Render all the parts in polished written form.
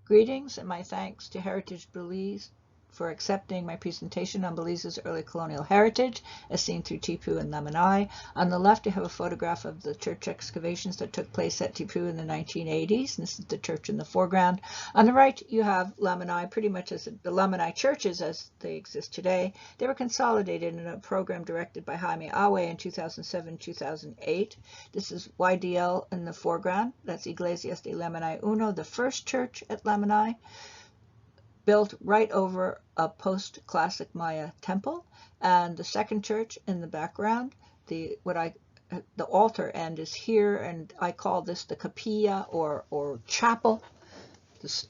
Greetings and my thanks to Heritage Belize for accepting my presentation on Belize's early colonial heritage as seen through Tipu and Lamanai. On the left, you have a photograph of the church excavations that took place at Tipu in the 1980s. This is the church in the foreground. On the right, you have Lamanai, pretty much as the Lamanai churches as they exist today. They were consolidated in a program directed by Jaime Awe in 2007-2008. This is YDL in the foreground. That's Iglesias de Lamanai Uno, the first church at Lamanai, built right over a post-classic Maya temple, and the second church in the background, the altar end is here, and I call this the capilla or chapel,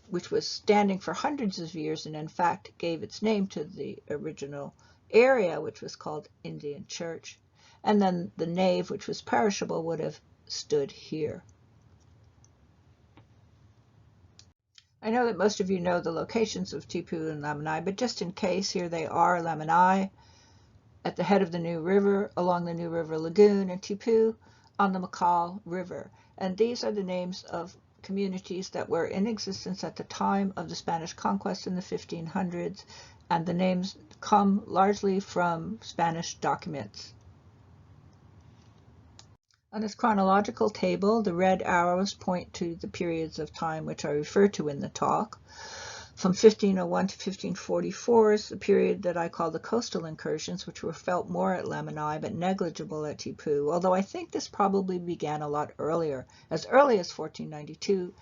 which was standing for hundreds of years and in fact gave its name to the original area, which was called Indian Church. And then the nave, which was perishable, would have stood here. I know that most of you know the locations of Tipu and Lamanai, but just in case, here they are: Lamanai at the head of the New River, along the New River Lagoon, and Tipu on the Macal River. And these are the names of communities that were in existence at the time of the Spanish conquest in the 1500s, and the names come largely from Spanish documents. On this chronological table, the red arrows point to the periods of time which I refer to in the talk. From 1501 to 1544 is the period that I call the coastal incursions, which were felt more at Lamanai but negligible at Tipu, although I think this probably began a lot earlier, as early as 1492.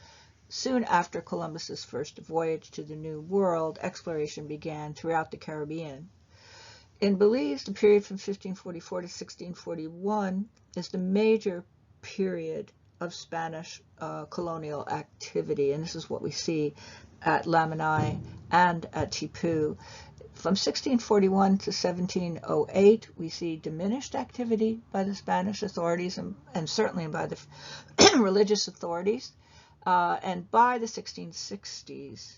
Soon after Columbus's first voyage to the New World, exploration began throughout the Caribbean. In Belize, the period from 1544 to 1641 is the major period of Spanish colonial activity, and this is what we see at Lamanai and at Tipu. From 1641 to 1708, we see diminished activity by the Spanish authorities and certainly by the religious authorities. And by the 1660s,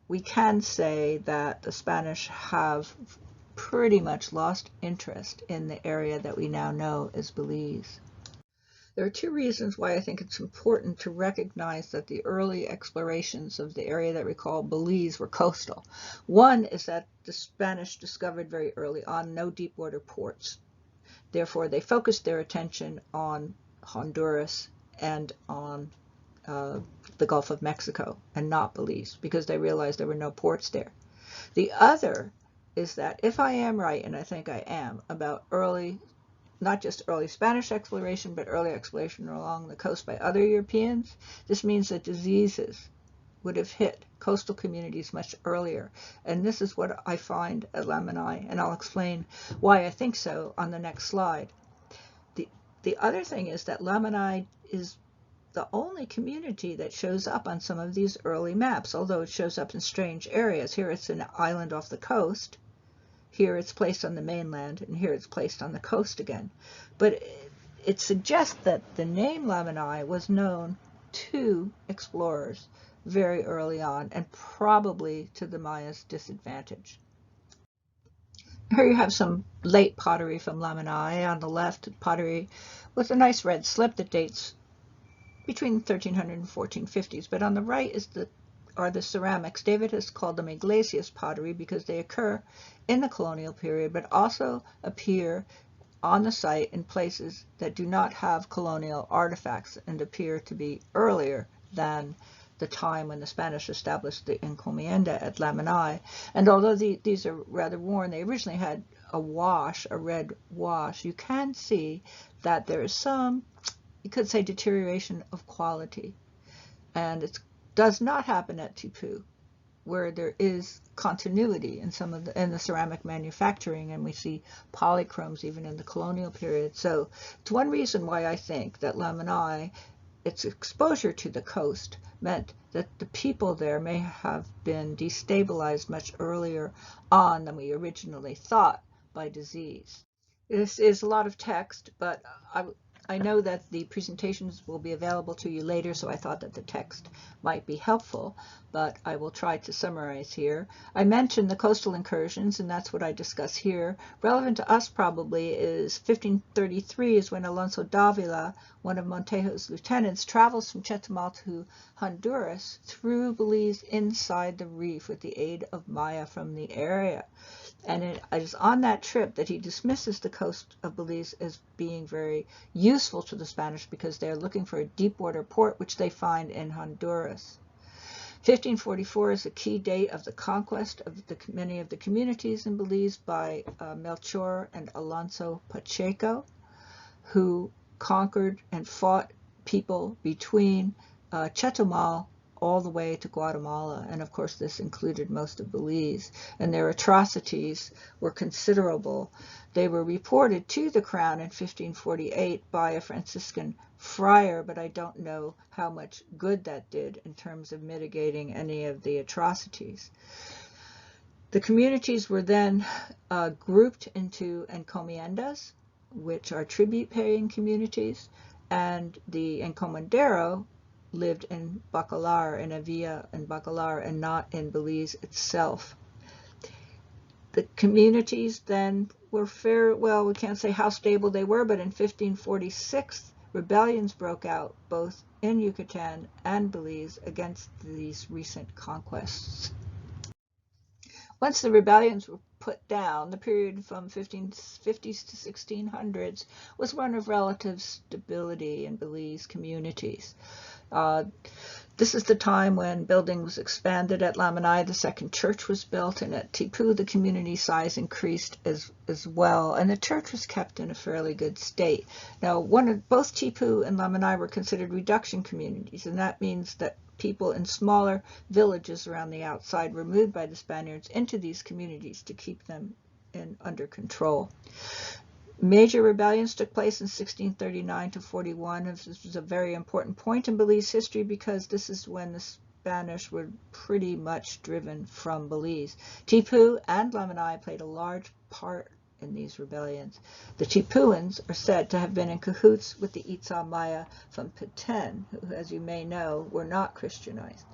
we can say that the Spanish have pretty much lost interest in the area that we now know as Belize. There are two reasons why I think it's important to recognize that the early explorations of the area that we call Belize were coastal. One is that the Spanish discovered very early on no deep water ports. Therefore, they focused their attention on Honduras and on the Gulf of Mexico and not Belize, because they realized there were no ports there. The other is that if I am right, and I think I am, about early, not just early Spanish exploration, but early exploration along the coast by other Europeans, this means that diseases would have hit coastal communities much earlier. And this is what I find at Lamanai, and I'll explain why I think so on the next slide. The other thing is that Lamanai is the only community that shows up on some of these early maps, although it shows up in strange areas. Here it's an island off the coast. Here it's placed on the mainland, and here it's placed on the coast again. But it suggests that the name Lamanai was known to explorers very early on, and probably to the Mayas' disadvantage. Here you have some late pottery from Lamanai. On the left, pottery with a nice red slip that dates between 1300 and 1450s. But on the right are the ceramics. David has called them Iglesias pottery because they occur in the colonial period, but also appear on the site in places that do not have colonial artifacts and appear to be earlier than the time when the Spanish established the encomienda at Lamanai. And although these are rather worn, they originally had a red wash. You can see that there is some, you could say, deterioration of quality. And it does not happen at Tipu, where there is continuity in in the ceramic manufacturing, and we see polychromes even in the colonial period. So it's one reason why I think that Lamanai, its exposure to the coast, meant that the people there may have been destabilized much earlier on than we originally thought by disease. This is a lot of text, but I know that the presentations will be available to you later, so I thought that the text might be helpful, but I will try to summarize here. I mentioned the coastal incursions, and that's what I discuss here. Relevant to us probably is 1533 is when Alonso Davila, one of Montejo's lieutenants, travels from Chetumal to Honduras through Belize inside the reef with the aid of Maya from the area. And it is on that trip that he dismisses the coast of Belize as being very useful to the Spanish because they're looking for a deep water port, which they find in Honduras. 1544 is a key date of the conquest of many of the communities in Belize by Melchor and Alonso Pacheco, who conquered and fought people between Chetumal all the way to Guatemala, and of course this included most of Belize, and their atrocities were considerable. They were reported to the crown in 1548 by a Franciscan friar, but I don't know how much good that did in terms of mitigating any of the atrocities. The communities were then grouped into encomiendas, which are tribute-paying communities, and the encomendero lived in Bacalar, in a villa in Bacalar, and not in Belize itself. The communities then were well, we can't say how stable they were, but in 1546, rebellions broke out both in Yucatan and Belize against these recent conquests. Once the rebellions were put down, the period from 1550s to 1600s was one of relative stability in Belize communities. This is the time when building was expanded. At Lamanai, the second church was built, and at Tipu, the community size increased as well, and the church was kept in a fairly good state. Now, both Tipu and Lamanai were considered reduction communities, and that means that people in smaller villages around the outside were moved by the Spaniards into these communities to keep them under control. Major rebellions took place in 1639 to 41. This was a very important point in Belize history because this is when the Spanish were pretty much driven from Belize. Tipu and Lamanai played a large part in these rebellions. The Tipuans are said to have been in cahoots with the Itza Maya from Petén, who, as you may know, were not Christianized.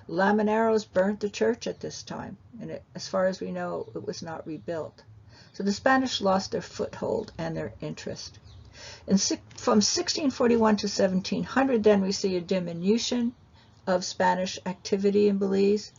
Lamaneros burnt the church at this time, and as far as we know, it was not rebuilt. So the Spanish lost their foothold and their interest. From 1641 to 1700, then, we see a diminution of Spanish activity in Belize.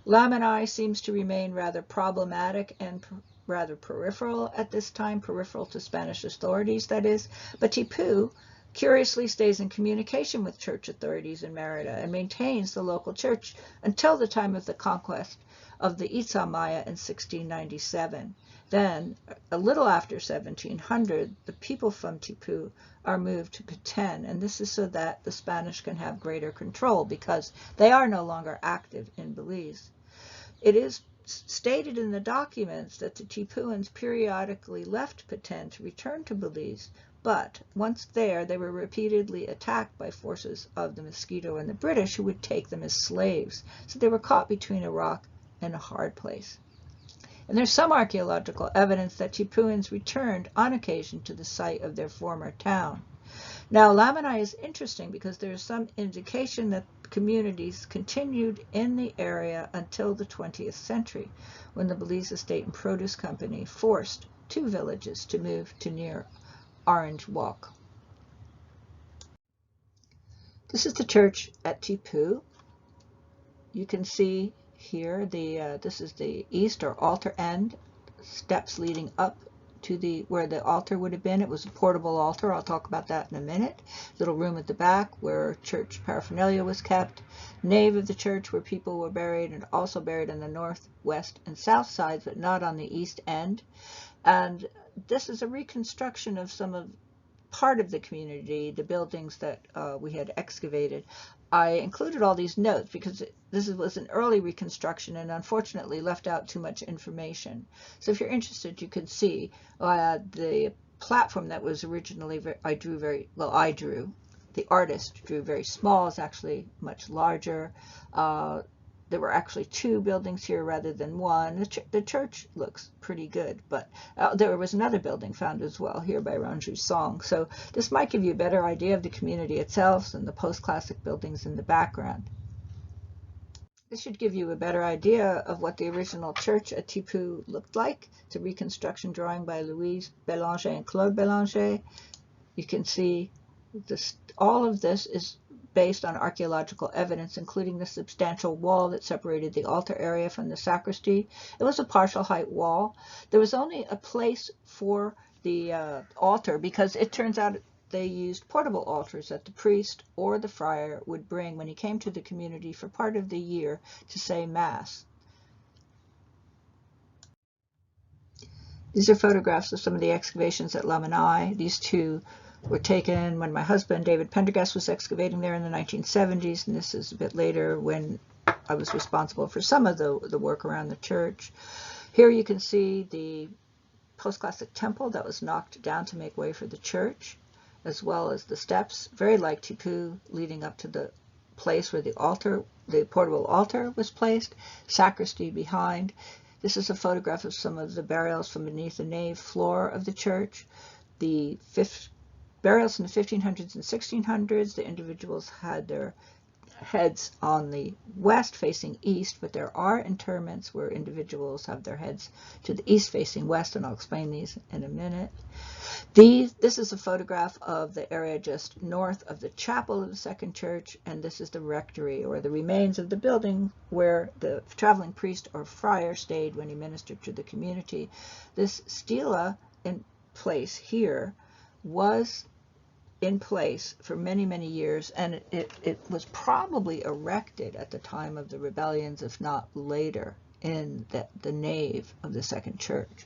Lamanai seems to remain rather problematic and rather peripheral at this time, peripheral to Spanish authorities, that is. But Tipu curiously stays in communication with church authorities in Merida and maintains the local church until the time of the conquest of the Itza Maya in 1697. Then, a little after 1700, the people from Tipu are moved to Petén, and this is so that the Spanish can have greater control because they are no longer active in Belize. It is stated in the documents that the Tipuans periodically left Petén to return to Belize, but once there, they were repeatedly attacked by forces of the Mosquito and the British, who would take them as slaves. So they were caught between a rock and a hard place. And there's some archaeological evidence that Tipuans returned on occasion to the site of their former town. Now, Lamanai is interesting because there is some indication that communities continued in the area until the 20th century, when the Belize Estate and Produce Company forced two villages to move to near Orange Walk. This is the church at Tipu. You can see here this is the east or altar end, steps leading up to where the altar would have been. It was a portable altar. I'll talk about that in a minute. Little room at the back where church paraphernalia was kept. Nave of the church where people were buried, and also buried on the north, west, and south sides, but not on the east end. And this is a reconstruction of part of the community, the buildings that we had excavated. I included all these notes because this was an early reconstruction and unfortunately left out too much information. So if you're interested, you can see the platform that was originally, the artist drew very small, is actually much larger. there were actually 2 buildings here rather than 1. The church looks pretty good, but there was another building found as well here by Ranju Song. So this might give you a better idea of the community itself and the post-classic buildings in the background. This should give you a better idea of what the original church at Tipu looked like. It's a reconstruction drawing by Louise Bélanger and Claude Bélanger. You can see this, all of this is based on archaeological evidence, including the substantial wall that separated the altar area from the sacristy. It was a partial height wall. There was only a place for the altar because it turns out they used portable altars that the priest or the friar would bring when he came to the community for part of the year to say Mass. These are photographs of some of the excavations at Lamanai. These 2 were taken when my husband, David Pendergast, was excavating there in the 1970s, and this is a bit later when I was responsible for some of the work around the church. Here you can see the post-classic temple that was knocked down to make way for the church, as well as the steps, very like Tipu, leading up to the place where the portable altar was placed, sacristy behind. This is a photograph of some of the burials from beneath the nave floor of the church. The burials in the 1500s and 1600s, the individuals had their heads on the west facing east, but there are interments where individuals have their heads to the east facing west, and I'll explain these in a minute. This is a photograph of the area just north of the chapel of the second church, and this is the rectory, or the remains of the building where the traveling priest or friar stayed when he ministered to the community. This stela in place here was in place for many, many years, and it was probably erected at the time of the rebellions, if not later, in the nave of the second church.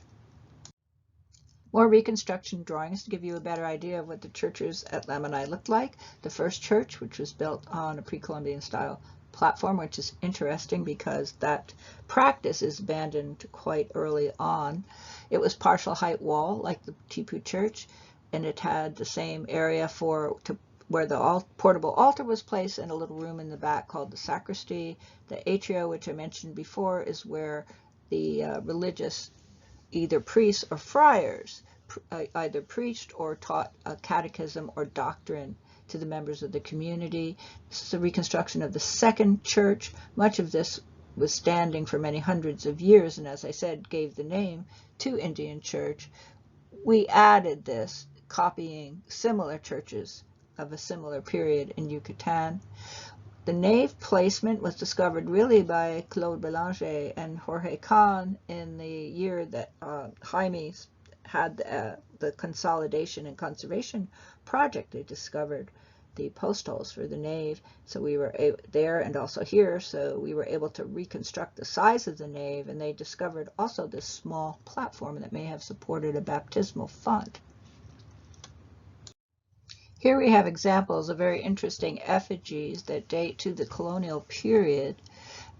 More reconstruction drawings to give you a better idea of what the churches at Lamanai looked like. The first church, which was built on a pre-Columbian style platform, which is interesting because that practice is abandoned quite early on. It was partial height wall like the Tipu church, and it had the same area where the portable altar was placed, and a little room in the back called the sacristy. The atria, which I mentioned before, is where the religious, either priests or friars, either preached or taught a catechism or doctrine to the members of the community. This is a reconstruction of the second church. Much of this was standing for many hundreds of years, and as I said, gave the name to Indian Church. We added this, copying similar churches of a similar period in Yucatan. The nave placement was discovered really by Claude Bélanger and Jorge Kahn in the year that Jaime had the consolidation and conservation project. They discovered the post holes for the nave, so we were there and also here, so we were able to reconstruct the size of the nave, and they discovered also this small platform that may have supported a baptismal font. Here we have examples of very interesting effigies that date to the colonial period,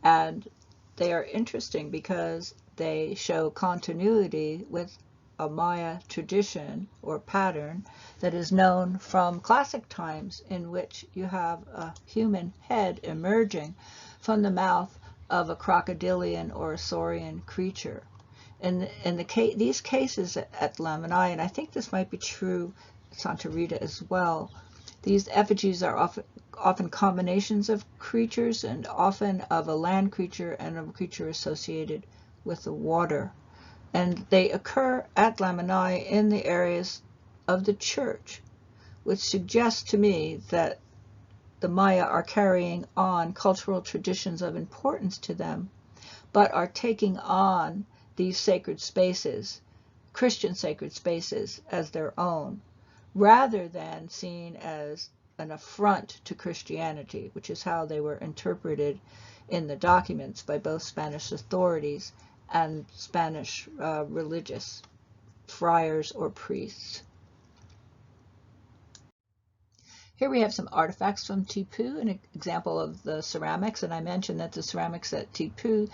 and they are interesting because they show continuity with a Maya tradition or pattern that is known from classic times, in which you have a human head emerging from the mouth of a crocodilian or a saurian creature. In these cases at Lamanai, and I think this might be true Santa Rita as well, these effigies are often combinations of creatures, and often of a land creature and a creature associated with the water. And they occur at Lamanai in the areas of the church, which suggests to me that the Maya are carrying on cultural traditions of importance to them, but are taking on these sacred spaces, Christian sacred spaces, as their own, rather than seen as an affront to Christianity, which is how they were interpreted in the documents by both Spanish authorities and Spanish religious friars or priests. Here we have some artifacts from Tipu, an example of the ceramics, and I mentioned that the ceramics at Tipu,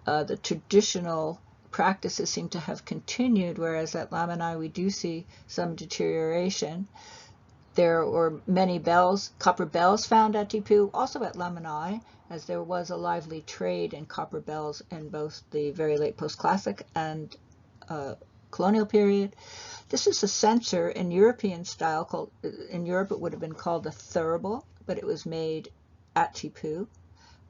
the traditional practices seem to have continued, whereas at Lamanai we do see some deterioration. There were many bells, copper bells found at Tipu, also at Lamanai, as there was a lively trade in copper bells in both the very late post-classic and colonial period. This is a censer in European style. In Europe it would have been called a thurible, but it was made at Tipu,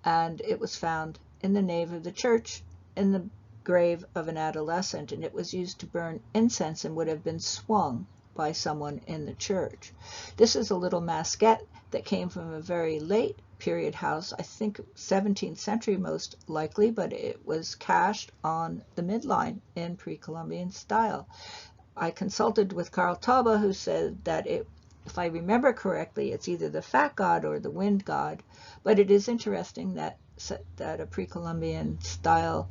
and it was found in the nave of the church in the grave of an adolescent, and it was used to burn incense and would have been swung by someone in the church. This is a little masquette that came from a very late period house, I think 17th century most likely, but it was cached on the midline in pre-Columbian style. I consulted with Carl Tauber, who said that if I remember correctly, it's either the fat god or the wind god, but it is interesting that a pre-Columbian style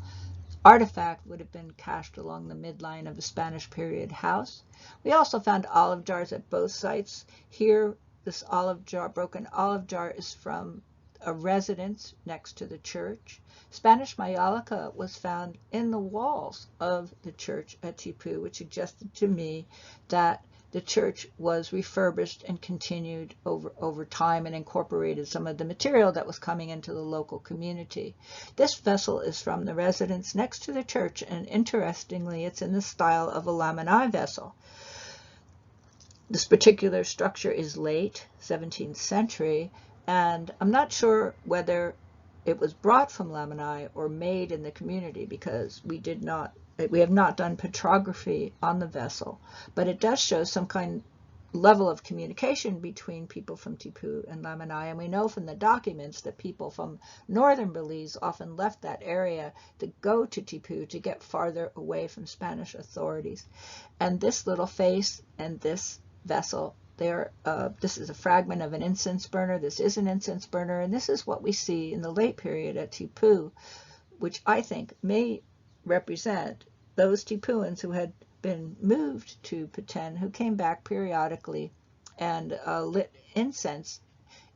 artifact would have been cached along the midline of a Spanish period house. We also found olive jars at both sites. Here, this broken olive jar is from a residence next to the church. Spanish mayolica was found in the walls of the church at Tipu, which suggested to me that the church was refurbished and continued over time and incorporated some of the material that was coming into the local community. This vessel is from the residence next to the church, and interestingly, it's in the style of a Lamanai vessel. This particular structure is late 17th century, and I'm not sure whether it was brought from Lamanai or made in the community, because we have not done petrography on the vessel, but it does show some kind level of communication between people from Tipu and Lamanai, and we know from the documents that people from northern Belize often left that area to go to Tipu to get farther away from Spanish authorities. And this little face and this vessel there, this is a fragment of an incense burner. This is an incense burner, and this is what we see in the late period at Tipu, which I think may represent those Tipuans who had been moved to Peten, who came back periodically and lit incense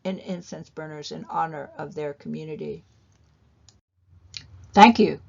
in incense burners in honor of their community. Thank you.